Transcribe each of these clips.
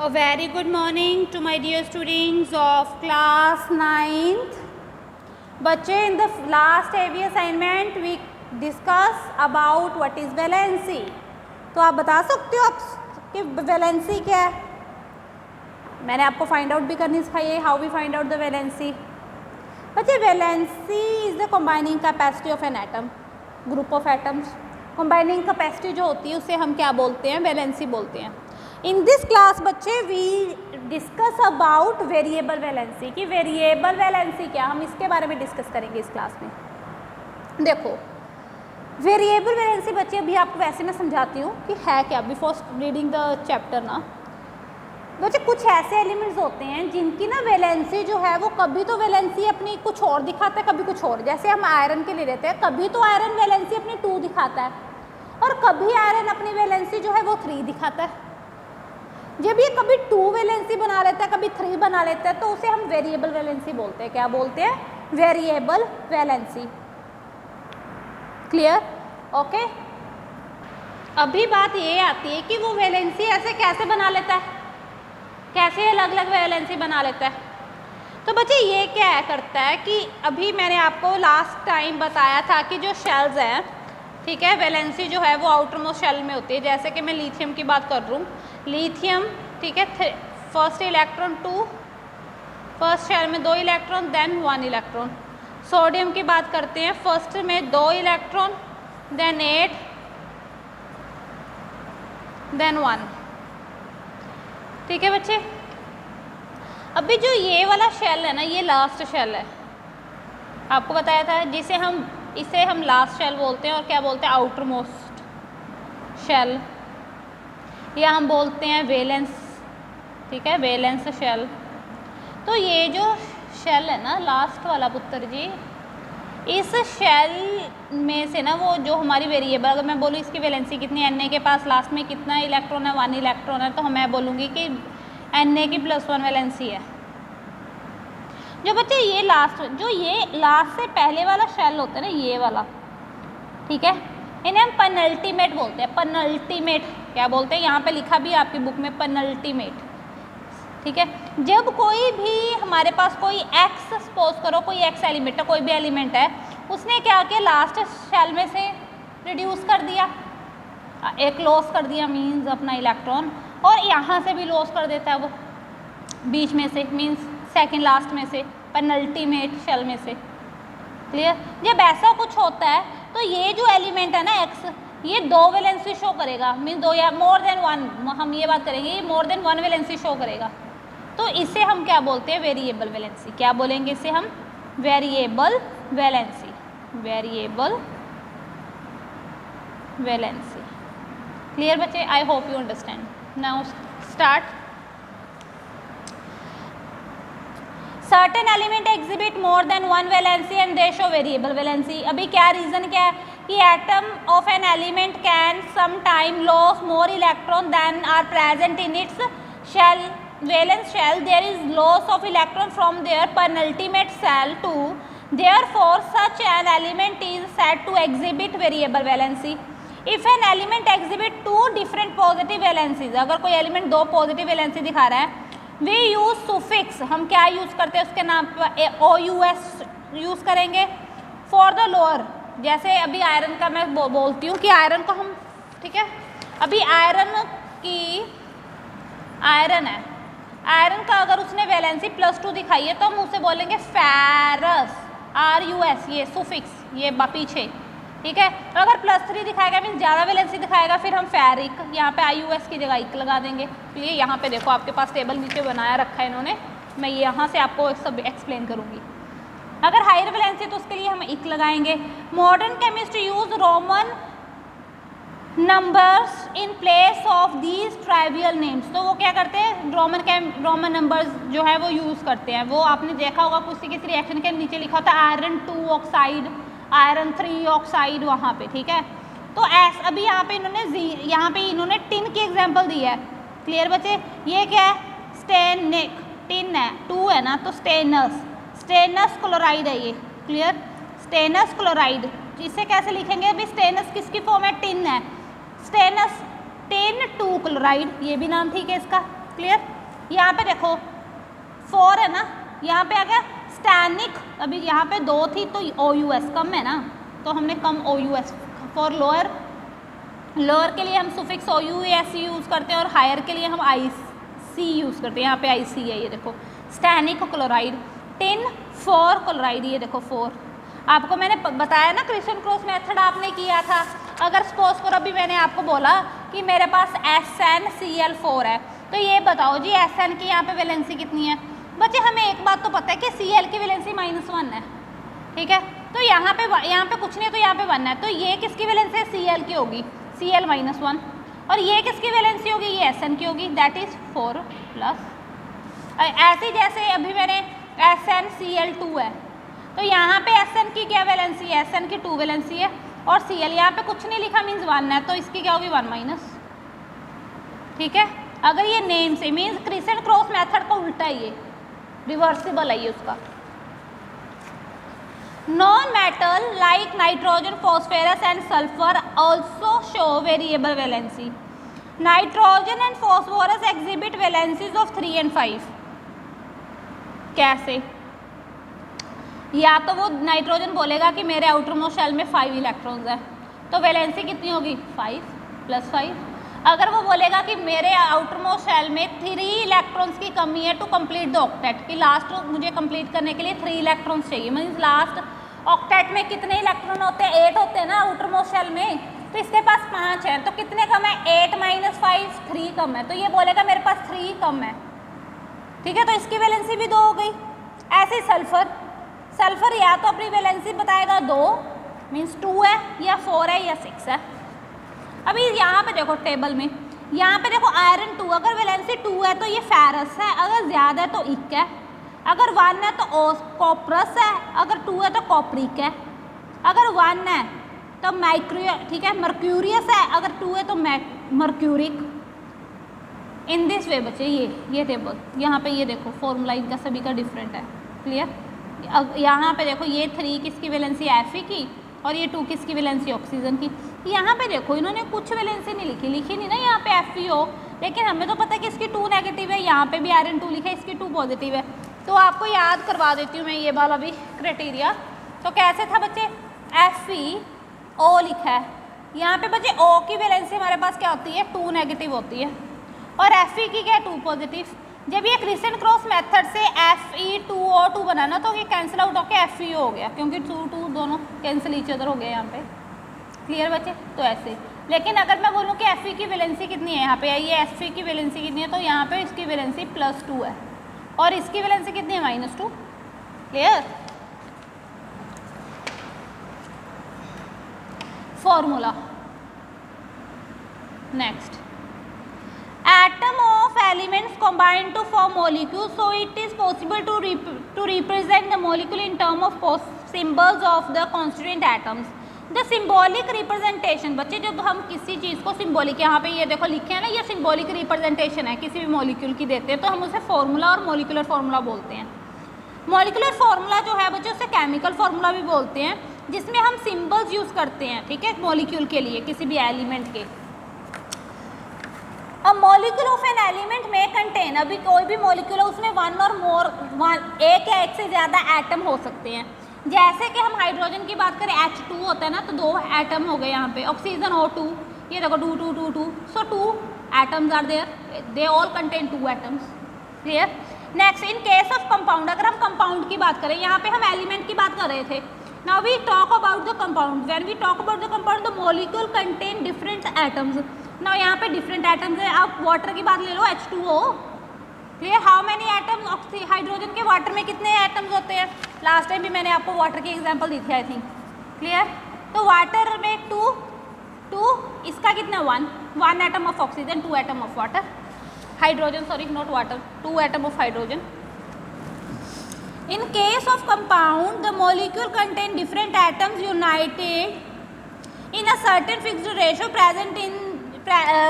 A very good morning to my dear students of class 9th. बच्चे, in the last AV assignment we discuss about what is valency. तो आप बता सकते हो आप कि वैलेंसी क्या है? मैंने आपको फाइंड आउट भी करनी सिखाई है, how we find out the valency. बच्चे, valency is the combining capacity of an atom, group of atoms. Combining capacity जो होती है उसे हम क्या बोलते हैं? वैलेंसी बोलते हैं. इन दिस क्लास बच्चे we discuss about variable valency कि वेरिएबल वैलेंसी क्या, हम इसके बारे में डिस्कस करेंगे इस क्लास में. देखो, वेरिएबल वैलेंसी बच्चे अभी आपको वैसे मैं समझाती हूँ कि है क्या बिफोर रीडिंग द चैप्टर ना. बच्चे, कुछ ऐसे एलिमेंट्स होते हैं जिनकी ना वैलेंसी जो है वो कभी तो वैलेंसी अपनी कुछ और दिखाता है, कभी कुछ और. जैसे हम आयरन के ले लेते हैं, कभी तो आयरन वैलेंसी अपनी 2 दिखाता है और कभी आयरन अपनी वैलेंसी जो है वो 3 दिखाता है. जब ये कभी 2 वैलेंसी बना लेता है, कभी 3 बना लेता है, तो उसे हम वेरिएबल वैलेंसी बोलते हैं. क्या बोलते हैं? Variable valency. क्लियर? ओके. अभी बात ये आती है कि वो वैलेंसी ऐसे कैसे बना लेता है, कैसे अलग अलग वैलेंसी बना लेता है. तो बच्चे ये क्या करता है कि अभी मैंने आपको लास्ट टाइम बताया था कि जो शेल्स हैं, ठीक है, वैलेंसी जो है वो आउटर मोस्ट शेल में होती है. जैसे कि मैं लिथियम की बात कर रहा हूँ, लिथियम, ठीक है, फर्स्ट इलेक्ट्रॉन 2, फर्स्ट शेल में 2 इलेक्ट्रॉन, देन 1 इलेक्ट्रॉन. सोडियम की बात करते हैं, फर्स्ट में 2 इलेक्ट्रॉन, देन 8, देन 1. ठीक है बच्चे. अभी जो ये वाला शेल है ना, ये लास्ट शेल है. आपको बताया था इसे हम लास्ट शेल बोलते हैं और क्या बोलते हैं? आउटर मोस्ट शेल, या हम बोलते हैं वैलेंस. ठीक है, वैलेंस शेल. तो ये जो शेल है ना, लास्ट वाला पुत्र जी, इस शेल में से ना वो जो हमारी वेरिएबल, अगर मैं बोलूँ इसकी वैलेंसी कितनी, Na के पास लास्ट में कितना इलेक्ट्रॉन है? 1 इलेक्ट्रॉन है. तो मैं बोलूँगी कि Na की +1 वैलेंसी है. जो बच्चे ये लास्ट से पहले वाला शेल होता है ना, ये वाला, ठीक है, इन्हें हम पेनल्टीमेट बोलते हैं. पेनल्टीमेट क्या बोलते हैं? यहाँ पे लिखा भी है आपकी बुक में, पेनल्टीमेट. ठीक है. जब कोई भी हमारे पास कोई एक्स, सपोज करो कोई एक्स एलिमेंट है, कोई भी एलिमेंट है, उसने क्या किया, लास्ट शेल में से रिड्यूस कर दिया, एक लॉस कर दिया, मीन्स अपना इलेक्ट्रॉन, और यहाँ से भी लॉस कर देता है वो बीच में से, मीन्स सेकेंड लास्ट में से, पेनल्टीमेट शेल में से. क्लियर? जब ऐसा कुछ होता है तो ये जो एलिमेंट है ना एक्स, ये 2 वैलेंसी शो करेगा, मीन्स 2 या मोर देन 1, हम ये बात करेंगे, ये मोर देन 1 वैलेंसी शो करेगा. तो इसे हम क्या बोलते हैं? Variable valency. क्या बोलेंगे इसे हम? Variable valency. Variable valency. Clear बच्चे? I hope you understand. Now start. Certain element exhibit more than 1 valency and they show variable valency. अभी क्या रीजन क्या है कि atom of an element can some time loss more electron than are present in its shell, valence shell. There is loss of electron from their penultimate shell too. Therefore such an element is said to exhibit variable valency. If an element exhibit 2 different positive valencies, अगर कोई element 2 positive valency दिखा रहा है, we use suffix, हम क्या use करते हैं उसके नाम पर? OUS यूज़ करेंगे for the lower. जैसे अभी आयरन का मैं बोलती हूँ कि आयरन को हम, ठीक है, अभी आयरन है, आयरन का अगर उसने वैलेंसी +2 दिखाई है तो हम उसे बोलेंगे फेरस, RUS, ये सुफिक्स, ये पीछे. ठीक है. तो अगर +3 दिखाएगा, मीन्स ज़्यादा वैलेंसी दिखाएगा, फिर हम फेरिक, यहाँ पे IUS की जगह इक लगा देंगे. तो ये यहाँ पे देखो आपके पास टेबल नीचे बनाया रखा है इन्होंने, मैं यहाँ से आपको सब एक्सप्लेन करूँगी. अगर हायर वैलेंसी तो उसके लिए हम इक लगाएंगे. Modern chemist use Roman numbers in place of these trivial names. तो वो क्या करते हैं? रोमन नंबर्स जो है वो यूज़ करते हैं. वो आपने देखा होगा किसी रिएक्शन के नीचे लिखा होता है आयरन 2 ऑक्साइड, आयरन 3 ऑक्साइड, वहाँ पे. ठीक है. तो अभी यहाँ पे इन्होंने टिन की एग्जांपल दी है. क्लियर बच्चे? ये क्या है? स्टेनिक, टिन है, 2 है ना, तो स्टेनस क्लोराइड है ये. क्लियर? Stannous chloride. इसे कैसे लिखेंगे? अभी स्टेनस किसकी फॉर्म है? टिन है. स्टेनस टिन 2 क्लोराइड, ये भी नाम ठीक है इसका. क्लियर। यहाँ पे देखो 4 है ना, यहाँ पे आ गया स्टैनिक, अभी यहाँ पे 2 थी तो OUS कम है ना, तो हमने कम OUS फॉर लोअर, लोअर के लिए हम सुफिक्स OUS यूज़ करते हैं और हायर के लिए हम IC यूज़ करते हैं। यहाँ पे IC है, ये देखो स्टैनिक क्लोराइड, टिन 4 क्लोराइड, ये देखो 4। आपको मैंने बताया ना क्रिस्टन क्रॉस मेथड आपने किया था। अगर सपोज करो अभी मैंने आपको बोला कि मेरे पास SnCl4 है, तो ये बताओ जी Sn की यहाँ पे वैलेंसी कितनी है। बच्चे हमें एक बात तो पता है कि Cl की वैलेंसी -1 है, ठीक है। तो यहाँ पे कुछ नहीं, तो यहाँ पे 1 है, तो ये किसकी वैलेंसी है, Cl की होगी, Cl -1, और ये किसकी वैलेंसी होगी, ये Sn की होगी, दैट इज 4+। ऐसे जैसे अभी मैंने SnCl2 है, तो यहाँ पे Sn की क्या वैलेंसी है, Sn की 2 वैलेंसी है, और Cl यहाँ पे कुछ नहीं लिखा मीन्स 1 है, तो इसकी क्या होगी 1-, ठीक है। अगर ये नेम से मीन्स क्रिस्टन क्रॉस मेथड का उल्टा है, ये रिवर्सिबल है ये उसका। Non metal like nitrogen, phosphorus and sulphur also show variable valency. Nitrogen and phosphorus exhibit valencies of 3 and 5। कैसे, या तो वो नाइट्रोजन बोलेगा कि मेरे आउटर मोस्ट शेल में 5 इलेक्ट्रॉन्स है, तो वैलेंसी कितनी होगी 5+5। अगर वो बोलेगा कि मेरे आउटर मोस्ट शेल में 3 इलेक्ट्रॉन्स की कमी है टू कंप्लीट द ऑक्टेट, कि लास्ट मुझे कंप्लीट करने के लिए 3 इलेक्ट्रॉन्स चाहिए, मीन्स लास्ट ऑक्टेट में कितने इलेक्ट्रॉन होते हैं, 8 होते हैं ना आउटर मोस्ट शेल में, तो इसके पास 5 है, तो कितने कम है, 8 - 5 3 कम है, तो ये बोलेगा मेरे पास 3 कम है, ठीक है। तो इसकी वैलेंसी भी 2 हो गई। ऐसे ही सल्फर या तो अपनी वैलेंसी बताएगा 2 मीन्स 2 है, या 4 है, या 6 है। अभी यहाँ पे देखो टेबल में, यहाँ पे देखो आयरन 2, अगर वैलेंसी 2 है तो ये फेरस है, अगर ज़्यादा है तो इक है, अगर 1 है तो कॉपरस है, अगर 2 है तो कॉपरिक है, अगर 1 है तो ठीक है मर्क्यूरियस है, अगर 2 है तो मर्क्यूरिक। इन दिस वे बच्चे ये टेबल यहाँ पे ये देखो फॉर्मूला इनका सभी का डिफरेंट है, क्लियर। यहाँ पे देखो ये 3 किसकी वैलेंसी Fe की, और ये 2 किसकी वैलेंसी ऑक्सीजन की। यहाँ पे देखो इन्होंने कुछ वैलेंसी नहीं लिखी नहीं ना यहाँ पे FeO, लेकिन हमें तो पता है कि इसकी 2 नेगेटिव है, यहाँ पे भी आयरन 2 लिखा है, इसकी 2 पॉजिटिव है। तो आपको याद करवा देती हूँ मैं ये वाला भी क्राइटेरिया। तो कैसे था बच्चे, FeO लिखा है, यहाँ पे बच्चे O की वैलेंसी हमारे पास क्या होती है 2 नेगेटिव होती है, और Fe की क्या 2 पॉजिटिव। जब ये क्रिस्टन क्रॉस मेथड से Fe2O2 बना ना, तो ये कैंसिल आउट होकर FeO हो गया, क्योंकि 2 दोनों कैंसिल ईच अदर हो गए यहाँ पे, क्लियर बच्चे। तो ऐसे, लेकिन अगर मैं बोलूँ कि Fe की वैलेंसी कितनी है, यहाँ पे ये Fe की वैलेंसी कितनी है, तो यहाँ पे इसकी वैलेंसी +2 है, और इसकी वैलेंसी कितनी है -2, clear. Formula next, atom of elements combine to form molecules, so it is possible to represent the molecule in term of symbols of the constituent atoms. The symbolic representation, बच्चे जब हम किसी चीज़ को सिंबॉलिक, यहाँ पे ये देखो लिखे हैं ना, ये सिंबॉलिक रिप्रेजेंटेशन है किसी भी मॉलिक्यूल की देते हैं, तो हम उसे फॉर्मूला और मॉलिकुलर फार्मूला बोलते हैं। मॉलिकुलर फार्मूला जो है बच्चे उसे केमिकल फार्मूला भी बोलते हैं, जिसमें हम सिंबल्स यूज़ करते हैं, ठीक है, मॉलिक्यूल के लिए किसी भी एलिमेंट के। अब मॉलिक्यूल ऑफ एन एलिमेंट में कंटेन, अभी कोई भी मॉलिक्यूल है उसमें 1 और मोर, एक या एक से ज़्यादा एटम हो सकते हैं। जैसे कि हम हाइड्रोजन की बात करें H2 होता है ना, तो 2 एटम हो गए यहाँ पे, ऑक्सीजन O2, ये देखो 2 so 2 atoms are there, they all contain 2 atoms, clear. Next, in case of compound, अगर हम कंपाउंड की बात करें, यहाँ पे हम एलिमेंट की बात कर रहे थे, now we talk about the compound, when we talk about the compound the molecule contain different atoms. Now यहाँ पे डिफरेंट एटम्स है, आप वाटर की बात ले लो H2O, clear. How many atoms, hydrogen के वाटर में कितने एटम्स होते हैं, लास्ट टाइम भी मैंने आपको वाटर की एग्जांपल दी थी आई थिंक, क्लियर। तो वाटर में 2, इसका कितना 1 atom of oxygen, 2 atom of water, hydrogen, sorry not water, 2 atom of hydrogen. In case of compound, the molecule contain different atoms united in a certain fixed ratio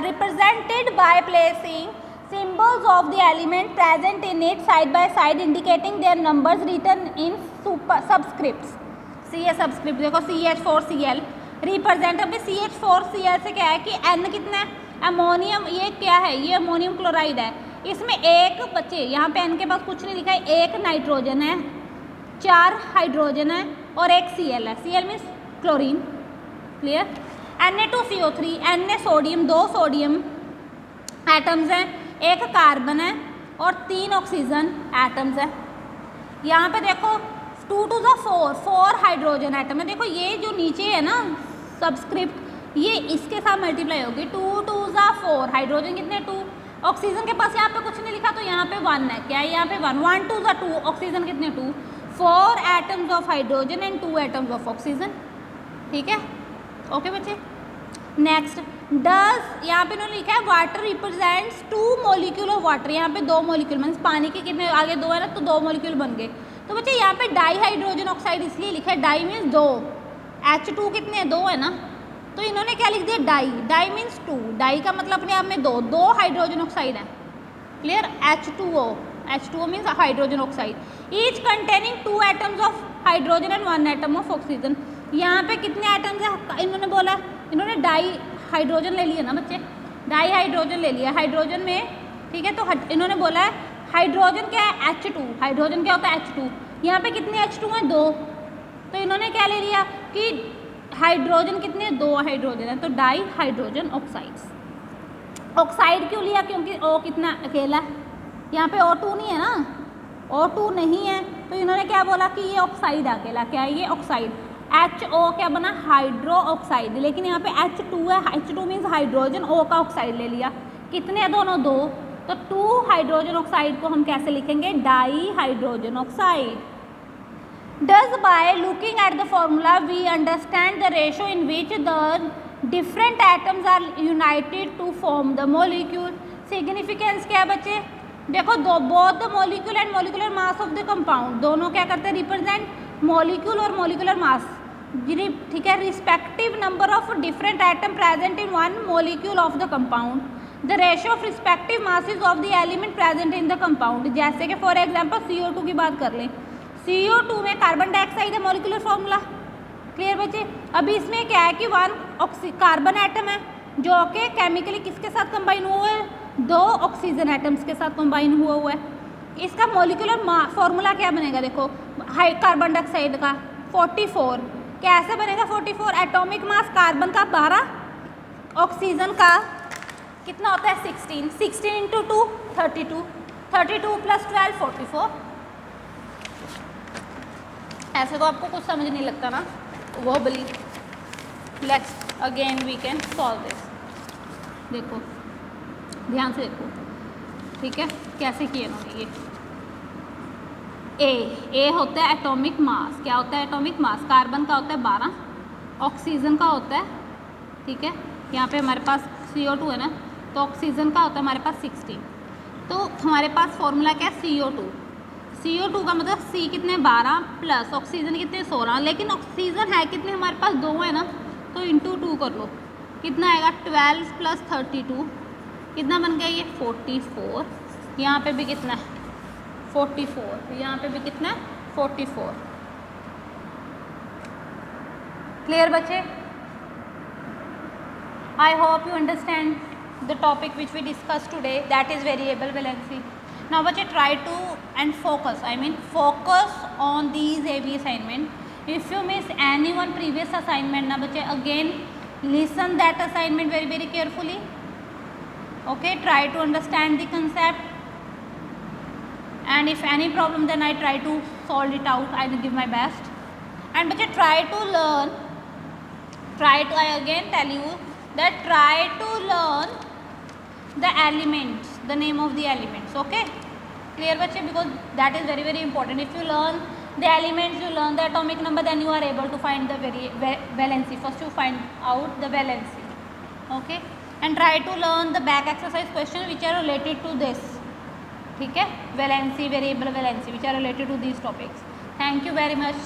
represented by placing symbols of the element present in it side by side, indicating their numbers written in subscripts. CH subscript देखो CH4Cl represent, अभी CH4Cl से क्या है कि N कितना है, ammonium, ये क्या है, ये अमोनियम क्लोराइड है, इसमें एक बच्चे यहाँ पे n के पास कुछ नहीं लिखा है, एक नाइट्रोजन है, 4 हाइड्रोजन है और एक Cl है। Cl means chlorine. Clear. Na2CO3, Na sodium, 2 sodium atoms हैं, एक कार्बन है और 3 ऑक्सीजन एटम्स है। यहाँ पे देखो 2 to the 4 हाइड्रोजन एटम है। देखो ये जो नीचे है ना सबस्क्रिप्ट, ये इसके साथ मल्टीप्लाई होगी। 2 to the 4 हाइड्रोजन कितने 2, ऑक्सीजन के पास यहाँ पे कुछ नहीं लिखा तो यहाँ पे 1 है। क्या है यहाँ पे 1 to the 2, ऑक्सीजन कितने 2, 4 atoms of hydrogen and 2 atoms of oxygen. ठीक है, ओके बच्चे। नेक्स्ट डज, यहाँ पे उन्होंने लिखा है water represents 2 molecule of water. यहाँ पे 2 मॉलिक्यूल मीन्स पानी के कितने आगे 2 है ना, तो 2 मॉलिक्यूल बन गए। तो बच्चे यहाँ पे डाई हाइड्रोजन ऑक्साइड इसलिए लिखा है, डाई मीन्स 2, H2 कितने हैं 2 है ना, तो इन्होंने क्या लिख दिया डाई। डाई मीन्स 2, डाई का मतलब अपने आप में 2 हाइड्रोजन ऑक्साइड है। Clear. H2O means hydrogen oxide, each containing 2 atoms of hydrogen and 1 atom of oxygen. यहाँ पे कितने एटम्स है इन्होंने बोला, इन्होंने डाई हाइड्रोजन ले लिया ना बच्चे, डाई हाइड्रोजन ले लिया हाइड्रोजन में। ठीक है, तो इन्होंने बोला है हाइड्रोजन क्या है H2, हाइड्रोजन क्या होता है H2। यहाँ पे कितने H2 हैं 2, तो इन्होंने क्या ले लिया कि हाइड्रोजन कितने 2 हाइड्रोजन है, तो डाई हाइड्रोजन ऑक्साइड्स। ऑक्साइड क्यों लिया, क्योंकि O कितना अकेला है, यहाँ पे O2 नहीं है ना, O2 नहीं है, तो इन्होंने क्या बोला कि ये ऑक्साइड अकेला, क्या है ये ऑक्साइड। HO क्या बना हाइड्रो ऑक्साइड, लेकिन यहाँ पे H2 है, H2 मीन्स हाइड्रोजन, O का ऑक्साइड ले लिया। कितने हैं दोनों 2, तो 2 हाइड्रोजन ऑक्साइड को हम कैसे लिखेंगे di hydrogen oxide. Thus by looking at the formula we understand the ratio in which the different atoms are united to form the molecule. Significance क्या है बच्चे, देखो both the molecule and molecular mass of the compound, दोनों क्या करते हैं represent molecule और molecular mass। ठीक है, respective number of different atom present in one molecule of the compound, the ratio of respective masses of the element present in the compound। जैसे कि for example CO2 की बात कर लें, CO2 में कार्बन डाइऑक्साइड है मॉलिक्यूलर फॉर्मूला। क्लियर बच्चे। अभी इसमें क्या है कि 1 कार्बन एटम है जो कि केमिकली किसके साथ कंबाइन हुआ है, 2 ऑक्सीजन एटम्स के साथ कंबाइन हुआ है। इसका मॉलिक्यूलर फॉर्मूला क्या बनेगा, देखो हाई कार्बन डाइऑक्साइड का 44, कैसे बनेगा 44, एटॉमिक मास कार्बन का 12, ऑक्सीजन का कितना होता है 16, 16 इंटू 2 32, 32 प्लस 12 44। ऐसे तो आपको कुछ समझ नहीं लगता ना, वो बली। Let's again we can solve this. देखो ध्यान से देखो, ठीक है कैसे किए इन्होंने ये। ए होता है एटॉमिक मास, क्या होता है एटॉमिक मास, कार्बन का होता है 12, ऑक्सीजन का होता है, ठीक है यहाँ पे हमारे पास CO2 है ना, तो ऑक्सीजन का होता है हमारे पास 16। तो हमारे पास फॉर्मूला क्या है CO2 का मतलब C कितने 12 प्लस ऑक्सीजन कितने 16, लेकिन ऑक्सीजन है कितने हमारे पास 2 है ना, तो इंटू 2 कर लो, कितना आएगा 12 प्लस 32, कितना बन गया ये 44। यहाँ पे भी कितना है 44, यहाँ पे भी कितना है 44। क्लियर बच्चे। I hope you understand the topic which we discussed today, that is variable valency. Now बच्चे try to and focus, I mean focus on these AB assignment. If you miss any one previous assignment ना बच्चे, again listen that assignment very very carefully. Okay, try to understand the concept, and if any problem then I try to solve it out, I will give my best. And बच्चे try to learn, I again tell you that try to learn the elements, the name of the elements. Okay, clear बच्चे, because that is very very important. If you learn the elements, you learn the atomic number, then you are able to find the valency. First you find out the valency. Okay, and try to learn the back exercise question which are related to this, ठीक है, valency, variable valency, which are related to these topics. Thank you very much.